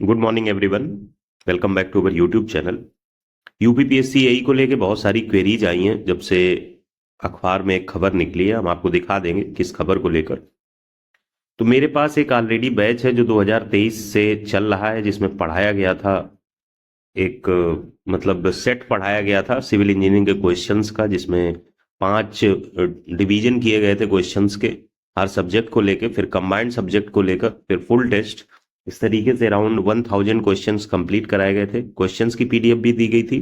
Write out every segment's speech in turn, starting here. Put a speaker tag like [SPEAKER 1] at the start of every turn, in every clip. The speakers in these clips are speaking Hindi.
[SPEAKER 1] Good morning everyone. Welcome back to our YouTube channel. UPPSC AE को लेके बहुत सारी क्वेरीज आई हैं जब से अखबार में एक खबर निकली है। हम आपको दिखा देंगे किस खबर को लेकर। तो मेरे पास एक ऑलरेडी बैच है जो 2023 से चल रहा है, जिसमें पढ़ाया गया था एक मतलब सेट पढ़ाया गया था सिविल इंजीनियरिंग के क्वेश्चंस का, जिसमें 5 डिवीजन किए गए थे क्वेश्चंस के, हर सब्जेक्ट को लेकर, फिर कंबाइंड सब्जेक्ट को लेकर, फिर फुल टेस्ट। इस तरीके से अराउंड 1000 क्वेश्चंस कंप्लीट कराए गए थे। क्वेश्चंस की पीडीएफ भी दी गई थी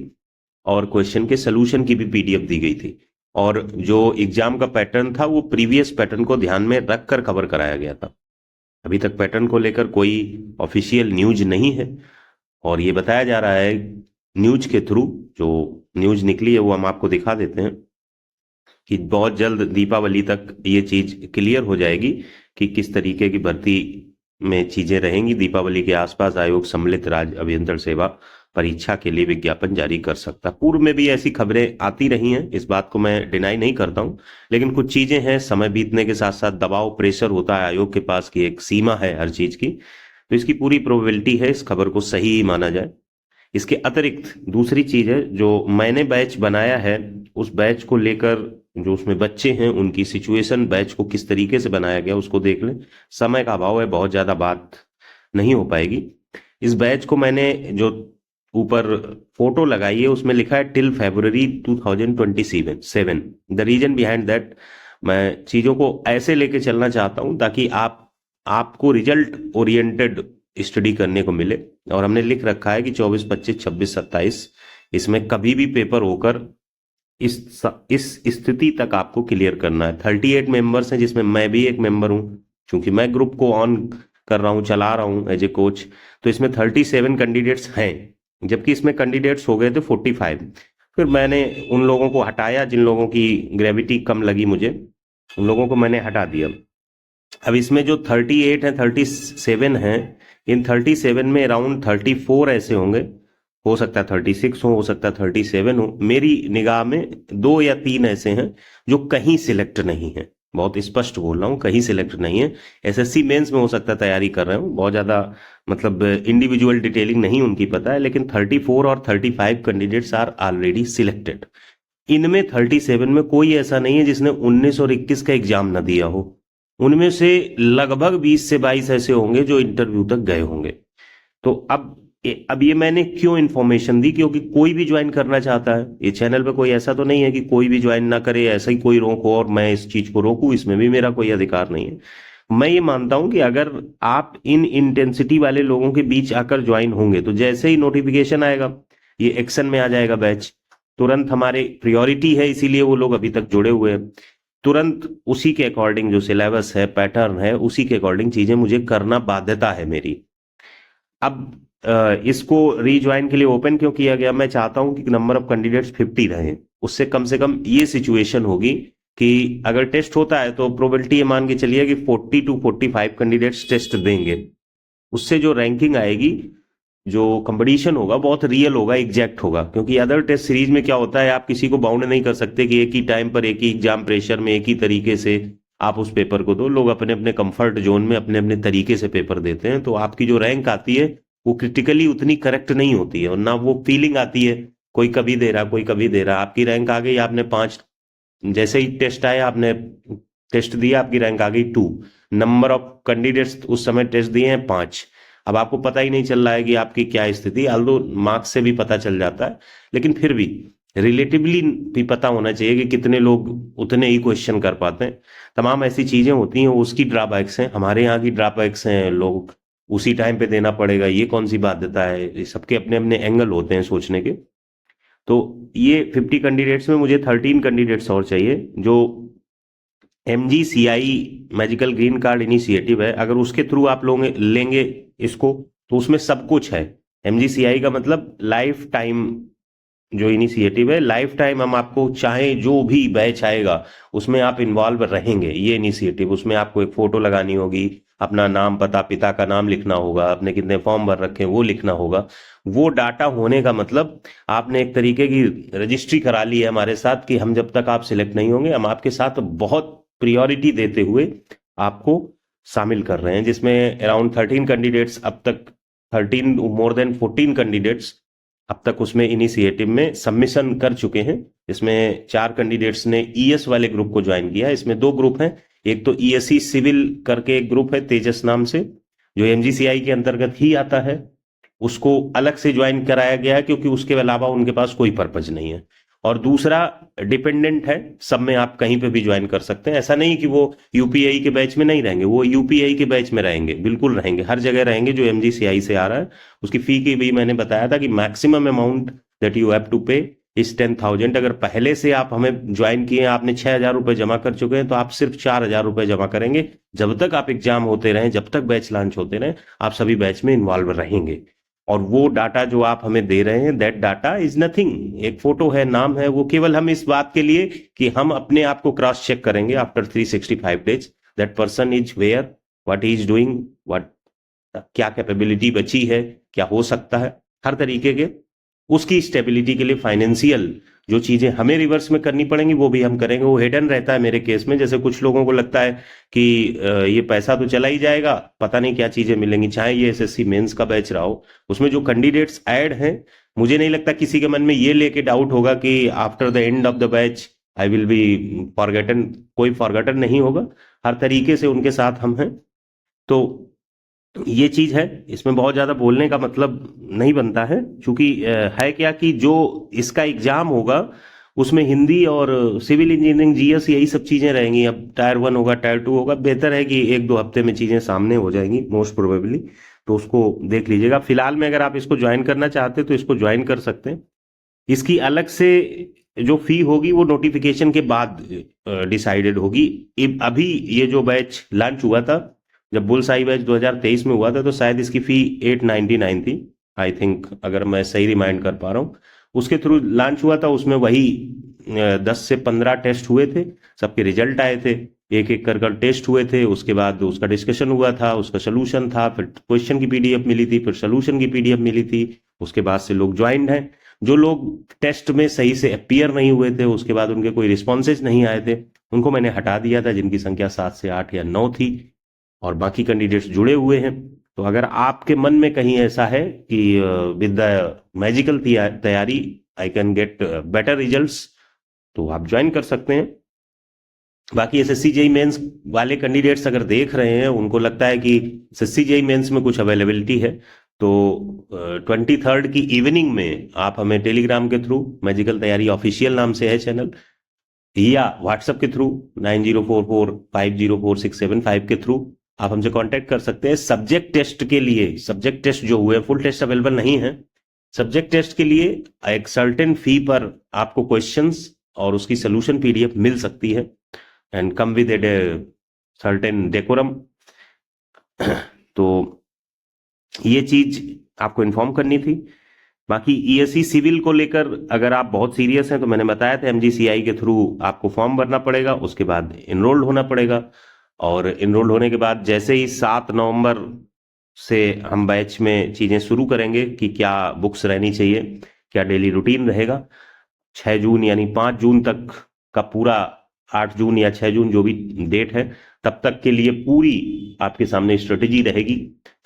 [SPEAKER 1] और क्वेश्चन के सोल्यूशन की भी पीडीएफ दी गई थी। और जो एग्जाम का पैटर्न था वो प्रीवियस पैटर्न को ध्यान में रखकर कवर कराया गया था। अभी तक पैटर्न को लेकर कोई ऑफिशियल न्यूज नहीं है और ये बताया जा रहा है न्यूज के थ्रू, जो न्यूज निकली है वो हम आपको दिखा देते हैं कि बहुत जल्द दीपावली तक ये चीज क्लियर हो जाएगी कि किस तरीके की भर्ती में चीजें रहेंगी। दीपावली के आसपास आयोग सम्मिलित राज्य अभियंत्रण सेवा परीक्षा के लिए विज्ञापन जारी कर सकता। पूर्व में भी ऐसी खबरें आती रही हैं, इस बात को मैं डिनाई नहीं करता हूं, लेकिन कुछ चीजें हैं, समय बीतने के साथ साथ दबाव प्रेशर होता है आयोग के पास की एक सीमा है हर चीज की। तो इसकी पूरी प्रोबेबिलिटी है इस खबर को सही ही माना जाए। इसके अतिरिक्त दूसरी चीज है, जो मैंने बैच बनाया है उस बैच को लेकर जो उसमें बच्चे हैं उनकी सिचुएशन, बैच को किस तरीके से बनाया गया उसको देख लें। समय का अभाव है, बहुत ज्यादा बात नहीं हो पाएगी। इस बैच को मैंने जो ऊपर फोटो लगाई है उसमें लिखा है till February 2027। The reason behind that, मैं चीजों को ऐसे लेके चलना चाहता हूं ताकि आपको रिजल्ट ओरिएंटेड स्टडी करने को मिले। और हमने लिख रखा है कि 24, 25, 26, 27 इसमें कभी भी पेपर होकर इस स्थिति तक आपको क्लियर करना है। 38 मेंबर्स हैं जिसमें मैं भी एक मेंबर हूं, क्योंकि मैं ग्रुप को ऑन कर रहा हूं, चला रहा हूं एज ए कोच। तो इसमें 37 कैंडिडेट्स हैं, जबकि इसमें कैंडिडेट्स हो गए थे 45। फिर मैंने उन लोगों को हटाया जिन लोगों की ग्रेविटी कम लगी मुझे, उन लोगों को मैंने हटा दिया। अब इसमें जो 38 है 37 हैं, इन 37 में अराउंड 34 ऐसे होंगे, हो सकता है 36 हो सकता है 37 हो। मेरी निगाह में 2 या 3 ऐसे हैं जो कहीं सिलेक्ट नहीं है, बहुत स्पष्ट बोल रहा हूं, कहीं सिलेक्ट नहीं है। एसएससी मेंस में हो सकता है तैयारी कर रहे हूं, बहुत ज्यादा मतलब इंडिविजुअल डिटेलिंग नहीं उनकी पता है, लेकिन 34 और 35 कैंडिडेट्स आर ऑलरेडी सिलेक्टेड। इनमें 37 में कोई ऐसा नहीं है जिसने 19 और 21 का एग्जाम ना दिया हो। उनमें से लगभग 20 से 22 ऐसे होंगे जो इंटरव्यू तक गए होंगे। तो अब ये मैंने क्यों इन्फॉर्मेशन दी, क्योंकि कोई भी ज्वाइन करना चाहता है, ये चैनल पे कोई ऐसा तो नहीं है कि कोई भी ज्वाइन ना करे, ऐसा ही कोई रोको और मैं इस चीज को रोकूं, इसमें भी मेरा कोई अधिकार नहीं है। मैं ये मानता हूं कि अगर आप इन इंटेंसिटी वाले लोगों के बीच आकर ज्वाइन होंगे तो जैसे ही नोटिफिकेशन आएगा ये एक्शन में आ जाएगा बैच, तुरंत हमारे प्रायोरिटी है, इसीलिए वो लोग अभी तक जुड़े हुए हैं। तुरंत उसी के अकॉर्डिंग जो सिलेबस है, पैटर्न है, उसी के अकॉर्डिंग चीजें मुझे करना बाध्यता है मेरी। अब इसको रीज्वाइन के लिए ओपन क्यों किया गया, मैं चाहता हूं कि नंबर ऑफ कैंडिडेट्स 50 रहे, उससे कम से कम ये सिचुएशन होगी कि अगर टेस्ट होता है तो प्रोबेबिलिटी ये मान के चलिए कि 40 to 45 कैंडिडेट्स टेस्ट देंगे। उससे जो रैंकिंग आएगी, जो कंपटीशन होगा, बहुत रियल होगा, एग्जैक्ट होगा। क्योंकि अदर टेस्ट सीरीज में क्या होता है, आप किसी को बाउंड नहीं कर सकते कि एक ही टाइम पर एक ही एग्जाम प्रेशर में एक ही तरीके से आप उस पेपर को दो। लोग अपने अपने कंफर्ट जोन में अपने अपने तरीके से पेपर देते हैं, तो आपकी जो रैंक आती है वो क्रिटिकली उतनी करेक्ट नहीं होती है, और ना वो फीलिंग आती है, कोई कभी दे रहा कोई कभी दे रहा। आपकी रैंक आ गई, आपने 5, जैसे ही टेस्ट आया आपने टेस्ट दिया, आपकी रैंक आ गई 2। नंबर ऑफ कैंडिडेट्स उस समय टेस्ट दिए हैं 5। अब आपको पता ही नहीं चल रहा है कि आपकी क्या स्थिति, आल्दो मार्क्स से भी पता चल जाता है, लेकिन फिर भी रिलेटिवली भी पता होना चाहिए कि कितने लोग उतने ही क्वेश्चन कर पाते हैं। तमाम ऐसी चीजें होती हैं, उसकी ड्रॉबैक्स हैं, हमारे यहाँ की ड्रॉबैक्स हैं, लोग उसी टाइम पे देना पड़ेगा, ये कौन सी बाध्यता है। ये सबके अपने अपने एंगल होते हैं सोचने के। तो ये 50 कैंडिडेट्स में मुझे 13 कैंडिडेट्स और चाहिए। जो MGCI magical green card initiative है, अगर उसके थ्रू आप लोग लेंगे इसको, तो उसमें सब कुछ है। MGCI का मतलब लाइफ टाइम जो इनिशिएटिव है, लाइफ टाइम हम आपको चाहे जो भी बैच आएगा उसमें आप इन्वॉल्व रहेंगे। ये इनिशिएटिव, उसमें आपको एक फोटो लगानी होगी, अपना नाम पता पिता का नाम लिखना होगा, आपने कितने फॉर्म भर रखे हैं वो लिखना होगा। वो डाटा होने का मतलब आपने एक तरीके की रजिस्ट्री करा ली है हमारे साथ कि हम जब तक आप सिलेक्ट नहीं होंगे हम आपके साथ बहुत प्रायोरिटी देते हुए आपको शामिल कर रहे हैं, जिसमें अराउंड 13 कैंडिडेट्स अब तक मोर देन 14 कैंडिडेट्स अब तक उसमें इनिशिएटिव में सबमिशन कर चुके हैं। इसमें 4 कैंडिडेट्स ने ईएस वाले ग्रुप को ज्वाइन किया है। इसमें 2 ग्रुप हैं, एक तो ईएससी सिविल करके एक ग्रुप है तेजस नाम से, जो एमजीसीआई के अंतर्गत ही आता है, उसको अलग से ज्वाइन कराया गया है क्योंकि उसके अलावा उनके पास कोई पर्पज नहीं है। और दूसरा डिपेंडेंट है, सब में आप कहीं पे भी ज्वाइन कर सकते हैं। ऐसा नहीं कि वो यूपीआई के बैच में नहीं रहेंगे, वो यूपीआई के बैच में रहेंगे, बिल्कुल रहेंगे, हर जगह रहेंगे जो एमजीसीआई से आ रहा है। उसकी फी की भी मैंने बताया था कि maximum amount that you have to pay is 10,000। अगर पहले से आप हमें ज्वाइन किए, आपने 6,000 रुपए जमा कर चुके हैं, तो आप सिर्फ 4,000 रुपए जमा करेंगे। जब तक आप एग्जाम होते रहें, जब तक बैच लॉन्च होते रहें, आप सभी बैच में इन्वॉल्व रहेंगे। और वो डाटा जो आप हमें दे रहे हैं, दैट डाटा इज नथिंग, एक फोटो है, नाम है, वो केवल हम इस बात के लिए कि हम अपने आप को क्रॉस चेक करेंगे after 365 days that person is where, what he is doing, what, क्या कैपेबिलिटी बची है, क्या हो सकता है, हर तरीके के उसकी स्टेबिलिटी के लिए फाइनेंशियल जो चीजें हमें रिवर्स में करनी पड़ेंगी वो भी हम करेंगे। वो हिडन रहता है मेरे केस में। जैसे कुछ लोगों को लगता है कि ये पैसा तो चला ही जाएगा, पता नहीं क्या चीजें मिलेंगी, चाहे ये एसएससी मेंस का बैच रहा हो, उसमें जो कैंडिडेट्स ऐड हैं, मुझे नहीं लगता किसी के मन में ये लेके डाउट होगा कि after the end of the batch I will be forgotten. कोई फॉरगेटन नहीं होगा, हर तरीके से उनके साथ हम हैं। तो ये चीज है, इसमें बहुत ज्यादा बोलने का मतलब नहीं बनता है, क्योंकि है क्या कि जो इसका एग्जाम होगा उसमें हिंदी और सिविल इंजीनियरिंग जीएस यही सब चीजें रहेंगी। अब टायर 1 होगा, टायर 2 होगा, बेहतर है कि 1-2 हफ्ते में चीजें सामने हो जाएंगी मोस्ट प्रोबेबली, तो उसको देख लीजिएगा। फिलहाल में अगर आप इसको ज्वाइन करना चाहते हैं तो इसको ज्वाइन कर सकते हैं। इसकी अलग से जो फी होगी वो नोटिफिकेशन के बाद डिसाइडेड होगी। अभी ये जो बैच लॉन्च हुआ था, जब बुल्स आई बैच 2023 में हुआ था, तो शायद इसकी फी 899 थी आई थिंक, अगर मैं सही रिमाइंड कर पा रहा हूँ। उसके थ्रू लॉन्च हुआ था, उसमें वही 10 से 15 टेस्ट हुए थे, सबके रिजल्ट आए थे, एक एक कर टेस्ट हुए थे, उसके बाद उसका डिस्कशन हुआ था, उसका सोल्यूशन था, फिर क्वेश्चन की पीडीएफ मिली थी, फिर सोल्यूशन की पीडीएफ मिली थी। उसके बाद से लोग ज्वाइंड हैं। जो लोग टेस्ट में सही से अपीयर नहीं हुए थे, उसके बाद उनके कोई रिस्पॉन्सेज नहीं आए थे, उनको मैंने हटा दिया था, जिनकी संख्या 7 से 8 या 9 थी, और बाकी कैंडिडेट्स जुड़े हुए हैं। तो अगर आपके मन में कहीं ऐसा है कि विद द मैजिकल तैयारी I can get better results, तो आप ज्वाइन कर सकते हैं। बाकी एसएससी जेई मेंस वाले कैंडिडेट्स अगर देख रहे हैं, उनको लगता है कि एसएससी जेई मेंस में कुछ अवेलेबिलिटी है, तो 23rd की इवनिंग में आप हमें टेलीग्राम के थ्रू, मैजिकल तैयारी ऑफिशियल नाम से है चैनल, या व्हाट्सएप के थ्रू 9044504675 के थ्रू आप हमसे कांटेक्ट कर सकते हैं। सब्जेक्ट टेस्ट के लिए, सब्जेक्ट टेस्ट जो हुए, फुल टेस्ट अवेलेबल नहीं है, सब्जेक्ट टेस्ट के लिए एक सर्टेन फी पर आपको क्वेश्चंस और उसकी सोल्यूशन पीडीएफ मिल सकती है, and come with a certain decorum. तो ये चीज आपको इन्फॉर्म करनी थी। बाकी ईएससी सिविल को लेकर अगर आप बहुत सीरियस हैं, तो मैंने बताया था एमजीसीआई के थ्रू आपको फॉर्म भरना पड़ेगा, उसके बाद इनरोल्ड होना पड़ेगा, और इनरोल्ड होने के बाद जैसे ही 7 नवंबर से हम बैच में चीजें शुरू करेंगे कि क्या बुक्स रहनी चाहिए, क्या डेली रूटीन रहेगा, 6 जून यानी 5 जून तक का पूरा, 8 जून या 6 जून जो भी डेट है, तब तक के लिए पूरी आपके सामने स्ट्रेटेजी रहेगी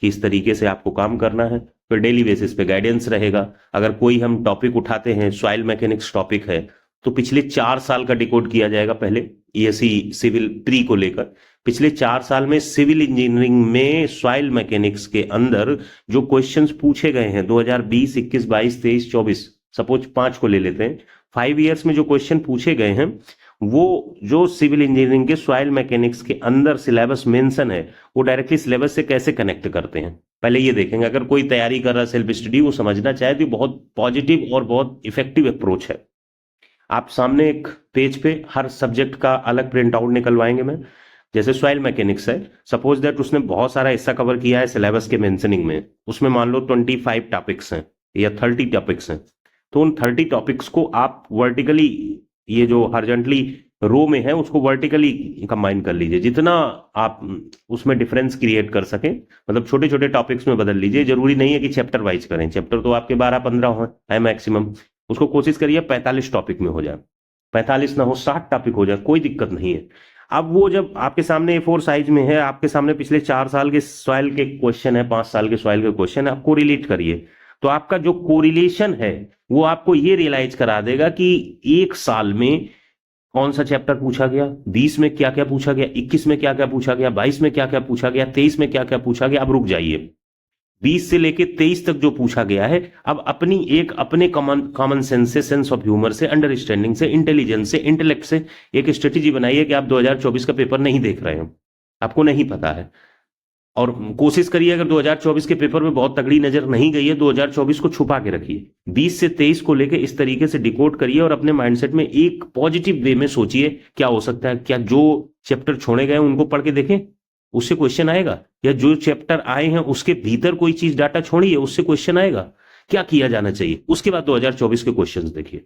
[SPEAKER 1] कि इस तरीके से आपको काम करना है। फिर डेली बेसिस पे गाइडेंस रहेगा। अगर कोई हम टॉपिक उठाते हैं, सॉइल मैकेनिक्स टॉपिक है, तो पिछले 4 साल का डिकोड किया जाएगा पहले ईएससी सिविल प्री को लेकर। पिछले 4 साल में सिविल इंजीनियरिंग में सॉइल मैकेनिक्स के अंदर जो क्वेश्चंस पूछे गए हैं 2020, 21, 22, 23, 24, सपोज 5 को ले लेते हैं, 5 ईयर्स में जो क्वेश्चन पूछे गए हैं, वो जो सिविल इंजीनियरिंग के सॉइल मैकेनिक्स के अंदर सिलेबस मेंशन है, वो डायरेक्टली सिलेबस से कैसे कनेक्ट करते हैं, पहले ये देखेंगे। अगर कोई तैयारी कर रहा है, सेल्फ स्टडी वो समझना चाहे, तो बहुत पॉजिटिव और बहुत इफेक्टिव अप्रोच है। आप सामने एक पेज पे हर सब्जेक्ट का अलग प्रिंट आउट निकलवाएंगे मैं। जैसे सॉइल मैकेनिक्स है, सपोज दैट उसने बहुत सारा हिस्सा कवर किया है सिलेबस के मेंशनिंग में, उसमें मान लो 25 टॉपिक्स हैं या 30 टॉपिक्स हैं, तो उन 30 टॉपिक्स को आप वर्टिकली, ये जो हॉरिजॉन्टली रो में है, उसको वर्टिकली कंबाइन कर लीजिए, जितना आप उसमें डिफरेंस क्रिएट कर सकें, मतलब छोटे छोटे टॉपिक्स में बदल लीजिए। जरूरी नहीं है कि चैप्टर वाइज करें, चैप्टर तो आपके 12-15 है मैक्सिमम, उसको कोशिश करिए 45 टॉपिक में हो जाए, 45 ना हो 60 टॉपिक हो जाए, कोई दिक्कत नहीं है। अब वो जब आपके सामने A4 साइज में है, आपके सामने पिछले 4 साल के सॉइल के क्वेश्चन है, 5 साल के सॉइल के क्वेश्चन है, आप कोरिलेट करिए, तो आपका जो कोरिलेशन है वो आपको ये रियलाइज करा देगा कि एक साल में कौन सा चैप्टर पूछा गया, 20 में क्या क्या पूछा गया, 21 में क्या क्या पूछा गया, 22 में क्या क्या पूछा गया, 23 में क्या क्या पूछा गया। अब रुक जाइए, 20 से लेके 23 तक जो पूछा गया है, अब अपने कॉमन सेंस से, सेंस ऑफ ह्यूमर से, अंडरस्टैंडिंग से, इंटेलिजेंस से, इंटेलेक्ट से एक स्ट्रेटेजी बनाइए कि आप 2024 का पेपर नहीं देख रहे हो, आपको नहीं पता है, और कोशिश करिए अगर 2024 के पेपर में बहुत तगड़ी नजर नहीं गई है, 2024 को छुपा के रखिए, 20 से 23 को लेके इस तरीके से डिकोड करिए और अपने माइंडसेट में एक पॉजिटिव वे में सोचिए क्या हो सकता है, क्या जो चैप्टर छोड़े गए उनको पढ़ के देखें, उससे क्वेश्चन आएगा, या जो चैप्टर आए हैं उसके भीतर कोई चीज डाटा छोड़ी है उससे क्वेश्चन आएगा, क्या किया जाना चाहिए, उसके बाद 2024 के क्वेश्चंस देखिए,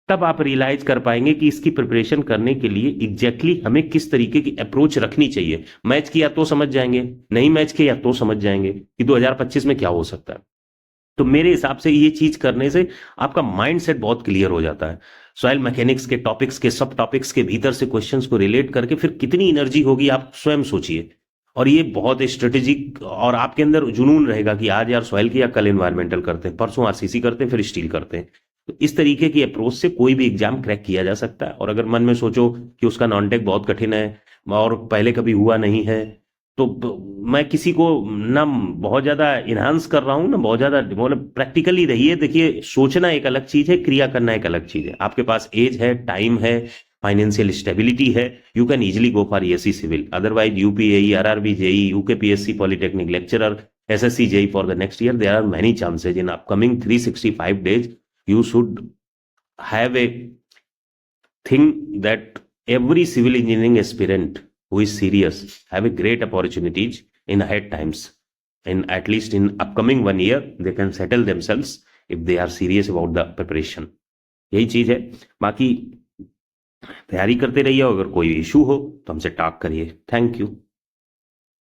[SPEAKER 1] तब आप रियलाइज कर पाएंगे कि इसकी प्रिपरेशन करने के लिए एग्जैक्टली हमें किस तरीके की अप्रोच रखनी चाहिए। मैच किया तो समझ जाएंगे, नहीं मैच किया तो समझ जाएंगे कि 2025 में क्या हो सकता है। तो मेरे हिसाब से ये चीज करने से आपका माइंड सेट बहुत क्लियर हो जाता है। सॉइल मैकेनिक्स के टॉपिक्स के सब टॉपिक्स के भीतर से क्वेश्चंस को रिलेट करके फिर कितनी एनर्जी होगी आप स्वयं सोचिए, और ये बहुत स्ट्रेटेजिक, और आपके अंदर जुनून रहेगा कि आज यार सॉइल की, या कल एनवायरमेंटल करते हैं, परसों आरसीसी करते हैं, फिर स्टील करते हैं। तो इस तरीके की अप्रोच से कोई भी एग्जाम क्रैक किया जा सकता है। और अगर मन में सोचो कि उसका नॉन टेक बहुत कठिन है और पहले कभी हुआ नहीं है, तो मैं किसी को ना बहुत ज्यादा इनहांस कर रहा हूं ना बहुत ज्यादा, मतलब प्रैक्टिकली रहिए। देखिए, सोचना एक अलग चीज है, क्रिया करना एक अलग चीज है। आपके पास एज है, टाइम है, फाइनेंशियल स्टेबिलिटी है, you can easily go for SC civil. Otherwise UPAE, RRB, JE, UKPSC, polytechnic lecturer, SSC JE for the next year, there are many chances in upcoming 365 days. You should have a thing that every civil engineering aspirant who is serious have a great opportunities in ahead times, and at least in upcoming 1 year they can settle themselves if they are serious about the preparation. यही चीज है। बाकी तैयारी करते रहिए, अगर कोई इशू हो तो हमसे टॉक करिए। Thank you.